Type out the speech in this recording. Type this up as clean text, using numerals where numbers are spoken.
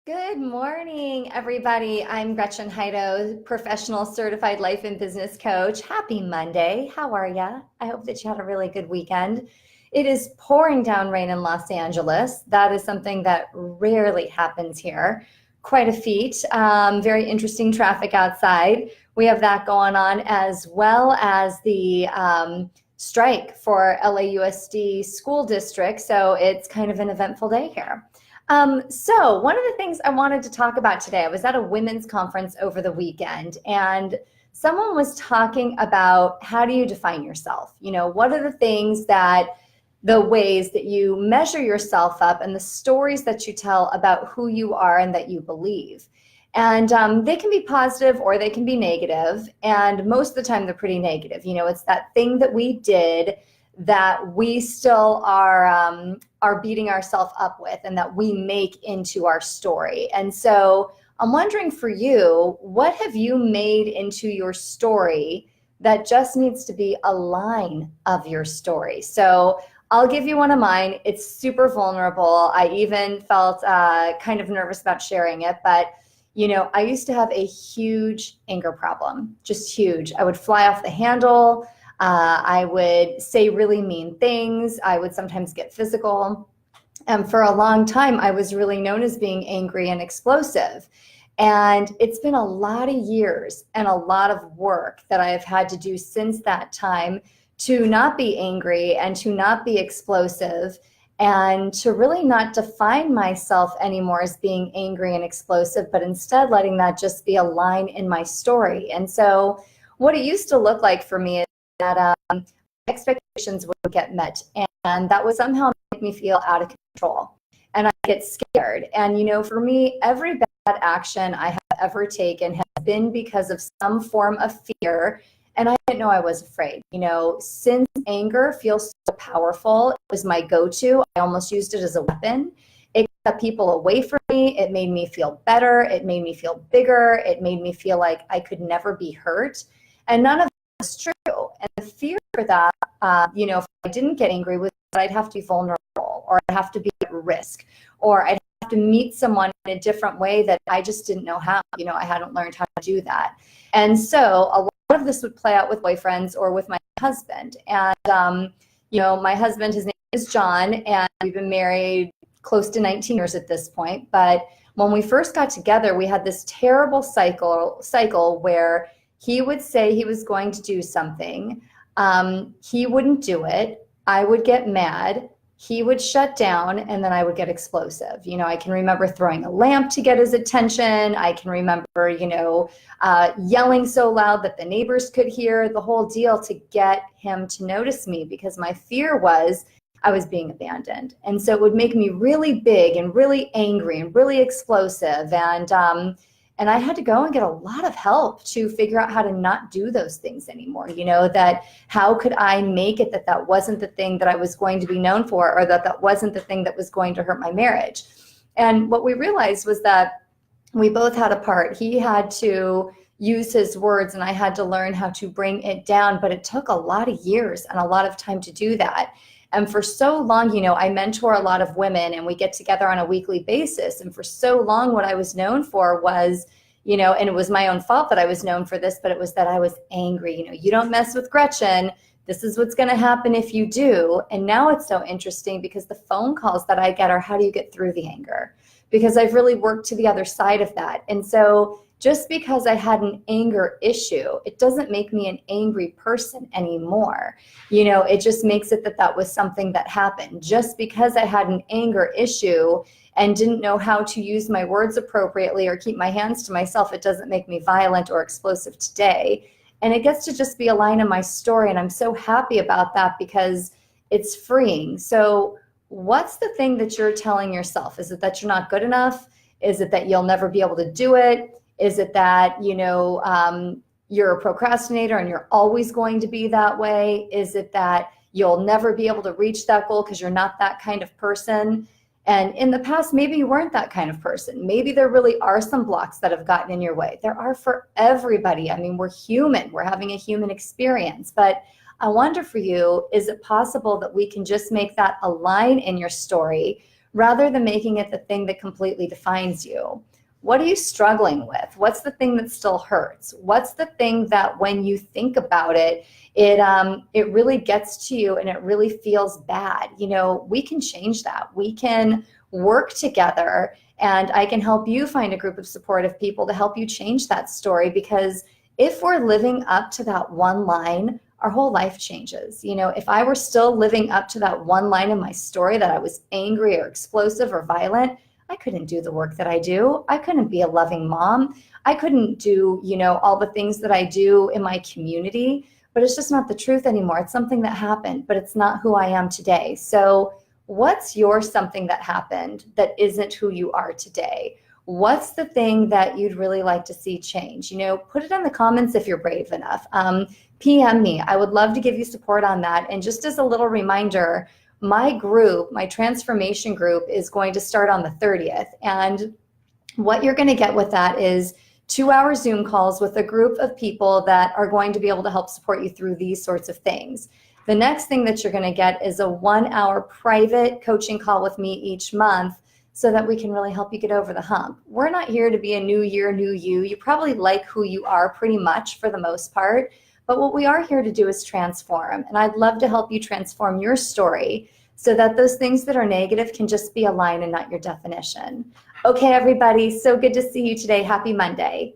Good morning, everybody. I'm Gretchen Hydo, professional certified life and business coach. Happy Monday. How are ya? I hope that you had a really good weekend. It is pouring down rain in Los Angeles. That is something that rarely happens here. Quite a feat. Very interesting traffic outside. We have that going on, as well as the strike for LAUSD school district. So it's kind of an eventful day here. So one of the things I wanted to talk about today, I was at a women's conference over the weekend, and someone was talking about how do you define yourself? What are the ways that you measure yourself up and the stories that you tell about who you are and that you believe. And they can be positive or they can be negative. And most of the time they're pretty negative. It's that thing that we did that we still are beating ourselves up with and that we make into our story. And so I'm wondering for you, what have you made into your story that just needs to be a line of your story? So I'll give you one of mine. It's super vulnerable. I even felt kind of nervous about sharing it, but I used to have a huge anger problem, just huge. I would fly off the handle. I would say really mean things. I would sometimes get physical. And for a long time, I was really known as being angry and explosive. And it's been a lot of years and a lot of work that I have had to do since that time to not be angry and to not be explosive and to really not define myself anymore as being angry and explosive, but instead letting that just be a line in my story. And so what it used to look like for me is that expectations would get met, and that would somehow make me feel out of control, and I get scared. And for me, every bad action I have ever taken has been because of some form of fear, and I didn't know I was afraid. Since anger feels so powerful, it was my go-to. I almost used it as a weapon. It kept people away from me. It made me feel better. It made me feel bigger. It made me feel like I could never be hurt, and none of was true. And the fear for that, if I didn't get angry, was that I'd have to be vulnerable, or I'd have to be at risk, or I'd have to meet someone in a different way that I just didn't know how. I hadn't learned how to do that. And so a lot of this would play out with boyfriends or with my husband. And, my husband, his name is John, and we've been married close to 19 years at this point. But when we first got together, we had this terrible cycle where he would say he was going to do something. He wouldn't do it. I would get mad. He would shut down, and then I would get explosive. I can remember throwing a lamp to get his attention. I can remember, yelling so loud that the neighbors could hear, the whole deal to get him to notice me, because my fear was I was being abandoned. And so it would make me really big and really angry and really explosive. And I had to go and get a lot of help to figure out how to not do those things anymore. That how could I make it that wasn't the thing that I was going to be known for, or that wasn't the thing that was going to hurt my marriage. And what we realized was that we both had a part. He had to use his words, and I had to learn how to bring it down. But it took a lot of years and a lot of time to do that. And for so long, I mentor a lot of women, and we get together on a weekly basis. And for so long, what I was known for was, and it was my own fault that I was known for this, but it was that I was angry. You don't mess with Gretchen. This is what's going to happen if you do. And now it's so interesting because the phone calls that I get are, how do you get through the anger? Because I've really worked to the other side of that. And so just because I had an anger issue, it doesn't make me an angry person anymore. It just makes it that was something that happened. Just because I had an anger issue and didn't know how to use my words appropriately or keep my hands to myself, it doesn't make me violent or explosive today. And it gets to just be a line in my story. And I'm so happy about that because it's freeing. So what's the thing that you're telling yourself? Is it that you're not good enough? Is it that you'll never be able to do it? Is it that, you're a procrastinator and you're always going to be that way? Is it that you'll never be able to reach that goal because you're not that kind of person? And in the past, maybe you weren't that kind of person. Maybe there really are some blocks that have gotten in your way. There are for everybody. I mean, we're human. We're having a human experience. But I wonder for you, is it possible that we can just make that a line in your story rather than making it the thing that completely defines you. What are you struggling with? What's the thing that still hurts? What's the thing that when you think about it, it really gets to you and it really feels bad? You know, we can change that. We can work together, and I can help you find a group of supportive people to help you change that story, because if we're living up to that one line, our whole life changes. You know, if I were still living up to that one line in my story, that I was angry or explosive or violent, I couldn't do the work that I do. I couldn't be a loving mom. I couldn't do, you know, all the things that I do in my community. But it's just not the truth anymore. It's something that happened, but it's not who I am today. So what's your something that happened that isn't who you are today? What's the thing that you'd really like to see change? You know, put it in the comments if you're brave enough. PM me. I would love to give you support on that. And just as a little reminder, my group, my transformation group, is going to start on the 30th. And what you're going to get with that is 2-hour Zoom calls with a group of people that are going to be able to help support you through these sorts of things. The next thing that you're going to get is a 1-hour private coaching call with me each month, so that we can really help you get over the hump. We're not here to be a new year, new you. You probably like who you are pretty much for the most part, but what we are here to do is transform. And I'd love to help you transform your story so that those things that are negative can just be a line and not your definition. Okay, everybody, so good to see you today. Happy Monday.